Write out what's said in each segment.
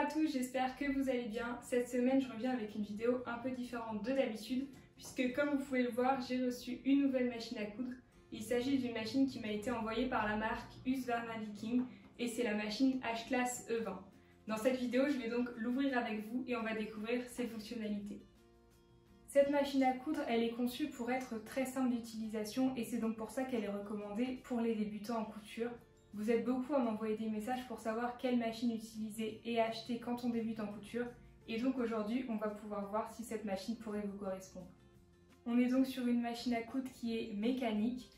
à tous, j'espère que vous allez bien. Cette semaine, je reviens avec une vidéo un peu différente de d'habitude, puisque comme vous pouvez le voir, j'ai reçu une nouvelle machine à coudre. Il s'agit d'une machine qui m'a été envoyée par la marque Husqvarna Viking et c'est la machine H-Class E20. Dans cette vidéo, je vais donc l'ouvrir avec vous et on va découvrir ses fonctionnalités. Cette machine à coudre, elle est conçue pour être très simple d'utilisation et c'est donc pour ça qu'elle est recommandée pour les débutants en couture. Vous êtes beaucoup à m'envoyer des messages pour savoir quelle machine utiliser et acheter quand on débute en couture. Et donc aujourd'hui, on va pouvoir voir si cette machine pourrait vous correspondre. On est donc sur une machine à coudre qui est mécanique.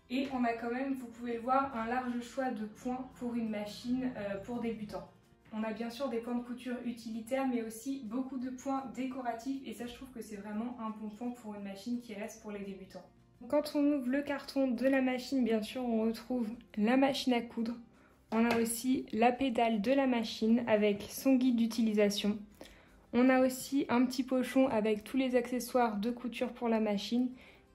Et on a quand même, vous pouvez le voir, un large choix de points pour une machine pour débutants. On a bien sûr des points de couture utilitaires, mais aussi beaucoup de points décoratifs. Et ça, je trouve que c'est vraiment un bon point pour une machine qui reste pour les débutants. Quand on ouvre le carton de la machine, bien sûr, on retrouve la machine à coudre. On a aussi la pédale de la machine avec son guide d'utilisation. On a aussi un petit pochon avec tous les accessoires de couture pour la machine.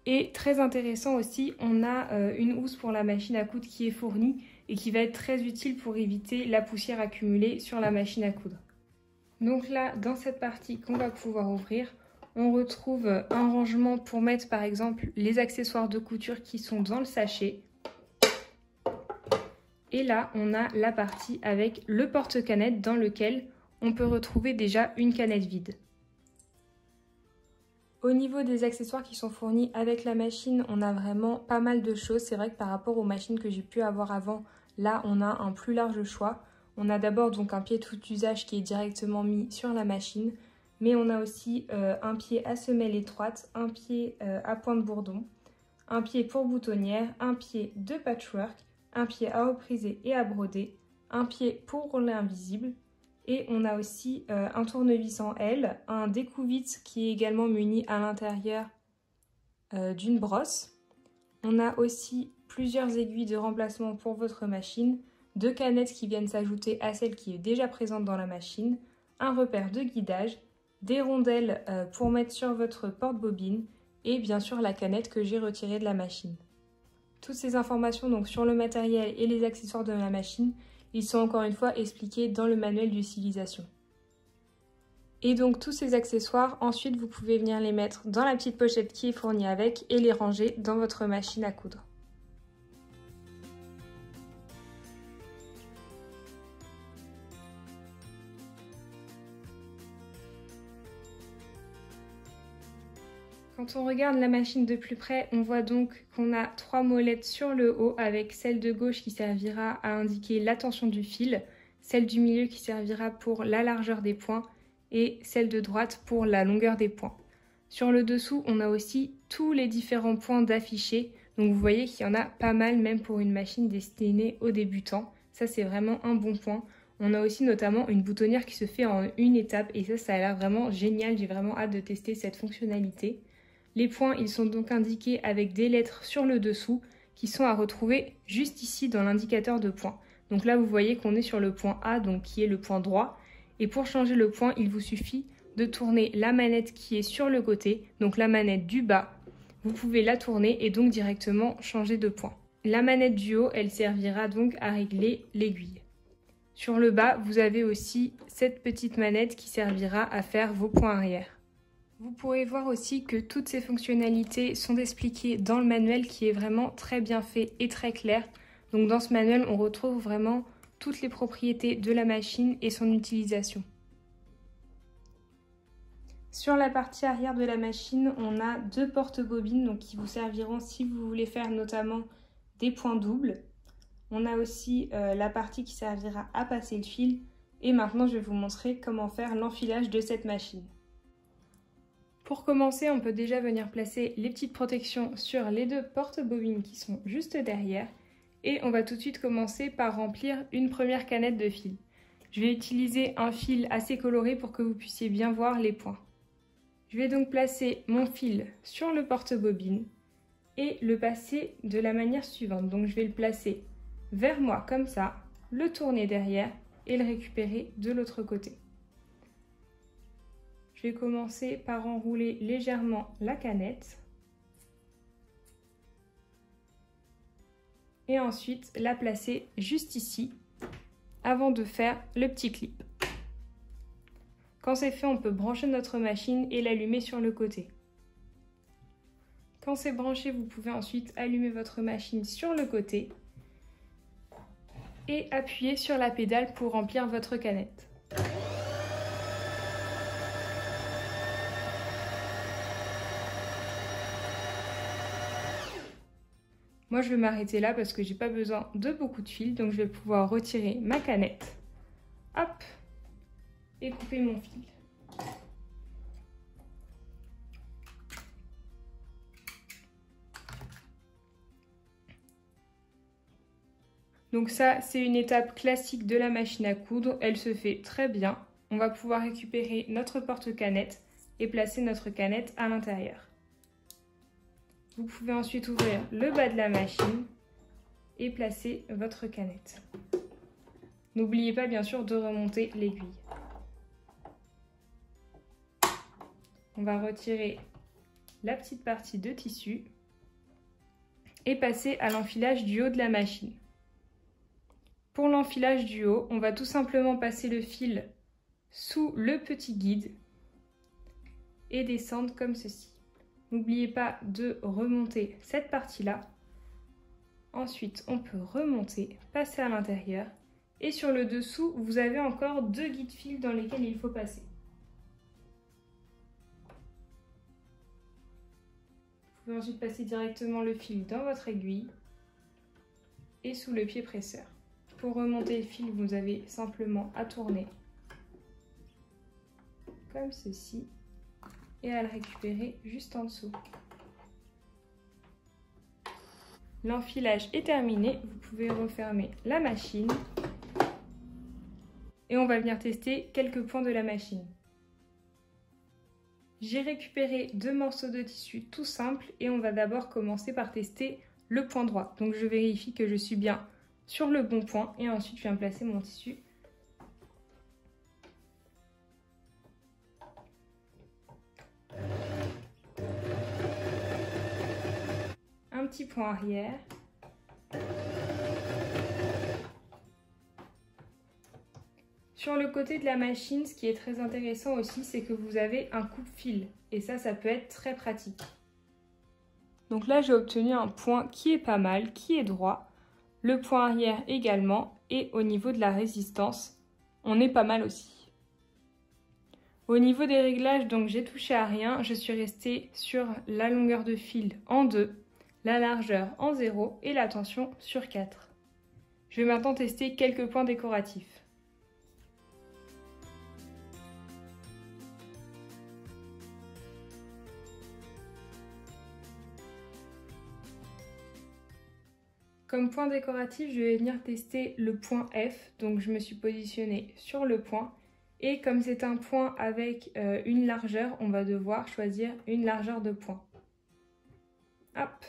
Et très intéressant aussi, on a une housse pour la machine à coudre qui est fournie et qui va être très utile pour éviter la poussière accumulée sur la machine à coudre. Donc là, dans cette partie qu'on va pouvoir ouvrir, on retrouve un rangement pour mettre par exemple les accessoires de couture qui sont dans le sachet. Et là, on a la partie avec le porte-canette dans lequel on peut retrouver déjà une canette vide. Au niveau des accessoires qui sont fournis avec la machine, on a vraiment pas mal de choses. C'est vrai que par rapport aux machines que j'ai pu avoir avant, là on a un plus large choix. On a d'abord donc un pied tout usage qui est directement mis sur la machine. Mais on a aussi un pied à semelle étroite, un pied à pointe bourdon, un pied pour boutonnière, un pied de patchwork, un pied à repriser et à broder, un pied pour rouler invisible. Et on a aussi un tournevis en L, un découvite qui est également muni à l'intérieur d'une brosse. On a aussi plusieurs aiguilles de remplacement pour votre machine, deux canettes qui viennent s'ajouter à celle qui est déjà présente dans la machine, un repère de guidage, des rondelles pour mettre sur votre porte-bobine et bien sûr la canette que j'ai retirée de la machine. Toutes ces informations donc sur le matériel et les accessoires de la machine, ils sont encore une fois expliqués dans le manuel d'utilisation. Et donc tous ces accessoires, ensuite vous pouvez venir les mettre dans la petite pochette qui est fournie avec et les ranger dans votre machine à coudre. Quand on regarde la machine de plus près, on voit donc qu'on a trois molettes sur le haut avec celle de gauche qui servira à indiquer la tension du fil, celle du milieu qui servira pour la largeur des points et celle de droite pour la longueur des points. Sur le dessous, on a aussi tous les différents points d'affichés, donc vous voyez qu'il y en a pas mal même pour une machine destinée aux débutants. Ça c'est vraiment un bon point. On a aussi notamment une boutonnière qui se fait en une étape et ça a l'air vraiment génial, j'ai vraiment hâte de tester cette fonctionnalité. Les points, ils sont donc indiqués avec des lettres sur le dessous qui sont à retrouver juste ici dans l'indicateur de points. Donc là, vous voyez qu'on est sur le point A, donc qui est le point droit. Et pour changer le point, il vous suffit de tourner la manette qui est sur le côté, donc la manette du bas. Vous pouvez la tourner et donc directement changer de point. La manette du haut, elle servira donc à régler l'aiguille. Sur le bas, vous avez aussi cette petite manette qui servira à faire vos points arrière. Vous pourrez voir aussi que toutes ces fonctionnalités sont expliquées dans le manuel qui est vraiment très bien fait et très clair. Donc dans ce manuel, on retrouve vraiment toutes les propriétés de la machine et son utilisation. Sur la partie arrière de la machine, on a deux porte-bobines donc qui vous serviront si vous voulez faire notamment des points doubles. On a aussi la partie qui servira à passer le fil. Et maintenant, je vais vous montrer comment faire l'enfilage de cette machine. Pour commencer, on peut déjà venir placer les petites protections sur les deux porte-bobines qui sont juste derrière. Et on va tout de suite commencer par remplir une première canette de fil. Je vais utiliser un fil assez coloré pour que vous puissiez bien voir les points. Je vais donc placer mon fil sur le porte-bobine et le passer de la manière suivante. Donc je vais le placer vers moi comme ça, le tourner derrière et le récupérer de l'autre côté. Je vais commencer par enrouler légèrement la canette et ensuite la placer juste ici avant de faire le petit clip. Quand c'est fait, on peut brancher notre machine et l'allumer sur le côté. Quand c'est branché, vous pouvez ensuite allumer votre machine sur le côté et appuyer sur la pédale pour remplir votre canette. Moi, je vais m'arrêter là parce que j'ai pas besoin de beaucoup de fil, donc je vais pouvoir retirer ma canette, hop, et couper mon fil. Donc ça, c'est une étape classique de la machine à coudre, elle se fait très bien. On va pouvoir récupérer notre porte-canette et placer notre canette à l'intérieur. Vous pouvez ensuite ouvrir le bas de la machine et placer votre canette. N'oubliez pas bien sûr de remonter l'aiguille. On va retirer la petite partie de tissu et passer à l'enfilage du haut de la machine. Pour l'enfilage du haut, on va tout simplement passer le fil sous le petit guide et descendre comme ceci. N'oubliez pas de remonter cette partie-là. Ensuite, on peut remonter, passer à l'intérieur. Et sur le dessous, vous avez encore 2 guides fils dans lesquels il faut passer. Vous pouvez ensuite passer directement le fil dans votre aiguille et sous le pied presseur. Pour remonter le fil, vous avez simplement à tourner comme ceci et à le récupérer juste en dessous. L'enfilage est terminé, vous pouvez refermer la machine et on va venir tester quelques points de la machine. J'ai récupéré 2 morceaux de tissu tout simples et on va d'abord commencer par tester le point droit. Donc je vérifie que je suis bien sur le bon point et ensuite je viens placer mon tissu un petit point arrière sur le côté de la machine. Ce qui est très intéressant aussi, c'est que vous avez un coupe-fil et ça peut être très pratique. Donc là j'ai obtenu un point qui est pas mal, qui est droit. Le point arrière également, et au niveau de la résistance, on est pas mal aussi. Au niveau des réglages, donc j'ai touché à rien, je suis restée sur la longueur de fil en 2, la largeur en 0 et la tension sur 4. Je vais maintenant tester quelques points décoratifs. Comme point décoratif, je vais venir tester le point F. Donc je me suis positionnée sur le point. Et comme c'est un point avec une largeur, on va devoir choisir une largeur de point. Hop.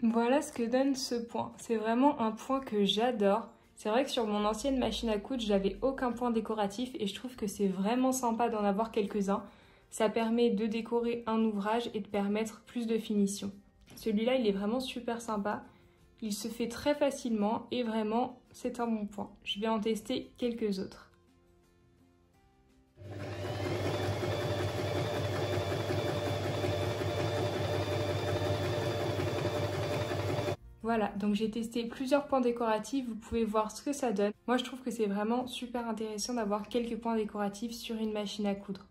Voilà ce que donne ce point. C'est vraiment un point que j'adore. C'est vrai que sur mon ancienne machine à coudre, j'avais aucun point décoratif et je trouve que c'est vraiment sympa d'en avoir quelques-uns. Ça permet de décorer un ouvrage et de permettre plus de finition. Celui-là, il est vraiment super sympa. Il se fait très facilement et vraiment, c'est un bon point. Je vais en tester quelques autres. Voilà, donc j'ai testé plusieurs points décoratifs, vous pouvez voir ce que ça donne. Moi je trouve que c'est vraiment super intéressant d'avoir quelques points décoratifs sur une machine à coudre.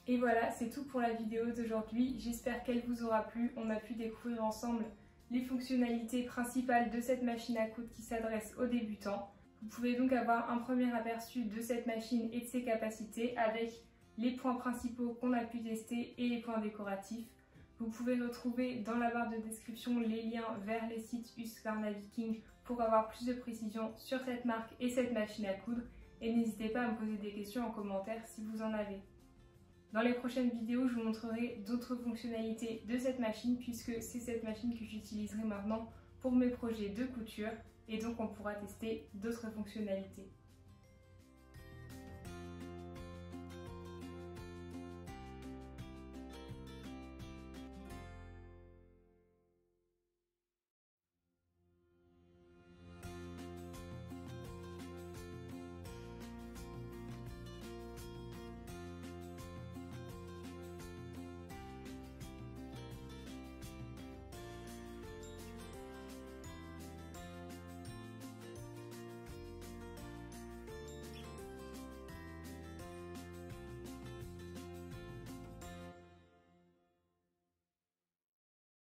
Et voilà, c'est tout pour la vidéo d'aujourd'hui. J'espère qu'elle vous aura plu. On a pu découvrir ensemble les fonctionnalités principales de cette machine à coudre qui s'adresse aux débutants. Vous pouvez donc avoir un premier aperçu de cette machine et de ses capacités avec les points principaux qu'on a pu tester et les points décoratifs. Vous pouvez retrouver dans la barre de description les liens vers les sites Husqvarna Viking pour avoir plus de précisions sur cette marque et cette machine à coudre. Et n'hésitez pas à me poser des questions en commentaire si vous en avez. Dans les prochaines vidéos, je vous montrerai d'autres fonctionnalités de cette machine puisque c'est cette machine que j'utiliserai maintenant pour mes projets de couture et donc on pourra tester d'autres fonctionnalités.